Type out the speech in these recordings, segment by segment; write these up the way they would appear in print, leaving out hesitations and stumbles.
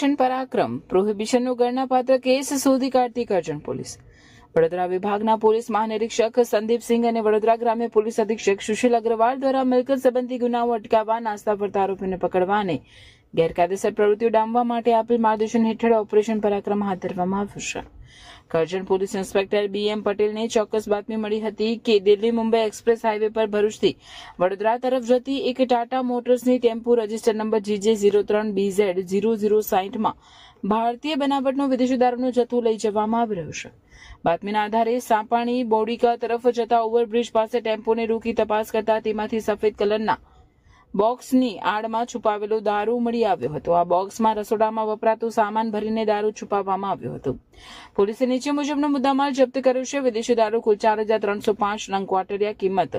Operation પરાક્રમ પ્રોહિબિશનનો ગણનાપાત્ર case શોધી કાઢતી Karjan police. Vadodara વિભાગના પોલીસ મહાનિરીક્ષક સંદીપસિંહ અને વડોદરા ગ્રામ્ય પોલીસ અધિક્ષક સુશીલ અગ્રવાલ દ્વારા મિલકત સંબંધી ગુનાઓ અટકાવવા, નાસ્તા ફરતા આરોપીને પકડવા અને ગેરકાયદેસર પ્રવૃત્તિઓ ડામવા માટે આપેલ માર્ગદર્શન હેઠળ ઓપરેશન પરાક્રમ હાથ ધરવામાં આવ્યું છે. કરજણ પોલીસ ઇન્સ્પેક્ટર BM પટેલને ચોક્કસ બાતમી મળી હતી કે દિલ્હી મુંબઈ એક્સપ્રેસ હાઈવે પર ભરૂચથી વડોદરા તરફ જતી એક ટાટા મોટર્સની ટેમ્પો રજિસ્ટર નંબર GJ03BZ0060માં ભારતીય બનાવટનો વિદેશી દારૂનો જથ્થો લઈ જવામાં આવી રહ્યો છે. બાતમીના આધારે સાપાણી બોડીકા તરફ જતા ઓવરબ્રિજ પાસે ટેમ્પોને રોકી તપાસ કરતા તેમાંથી સફેદ કલરના બોક્સની આડમાં છુપાવેલો દારૂ મળી આવ્યો હતો. આ બોક્સમાં રસોડામાં વપરાતો સામાન ભરીને દારૂ છુપાવવામાં આવ્યો હતો. પોલીસે નીચે મુજબનો મુદ્દામાલ જપ્ત કર્યો છે. વિદેશી દારૂ કુલ 4,305 નંગ ક્વાર્ટરિયા, કિંમત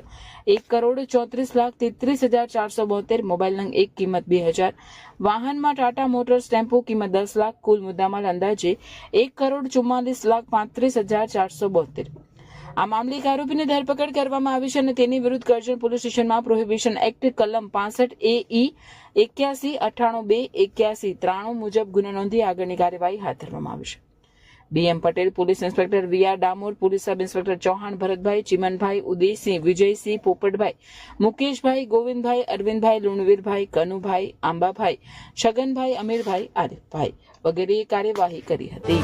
1,34,33,472, મોબાઈલ નંગ 1 કિંમત 2,000, વાહનમાં ટાટા મોટર્સ ટેમ્પો કિંમત 10 લાખ, કુલ મુદ્દામાલ અંદાજે 1,44,35,472. આ મામલે એક આરોપીની ધરપકડ કરવામાં આવી છે અને તેની વિરુદ્ધ કરજણ પોલીસ સ્ટેશનમાં પ્રોહિબિશન એક્ટ કલમ 65 AE 8198 8193 મુજબ ગુનો નોંધી આગળની કાર્યવાહી હાથ ધરવામાં આવી છે. BM Patel, police inspector VR Damor, police sub inspector Chauhan Bharatbhai, Chimanbhai, Udaysinh, Vijaysinh, Popatbhai, Mukeshbhai, Govindbhai, Arvindbhai, Lunvirbhai, Kanubhai, Ambabhai, Chhaganbhai, Amirbhai, Arifbhai વગેરેએ કાર્યવાહી કરી હતી.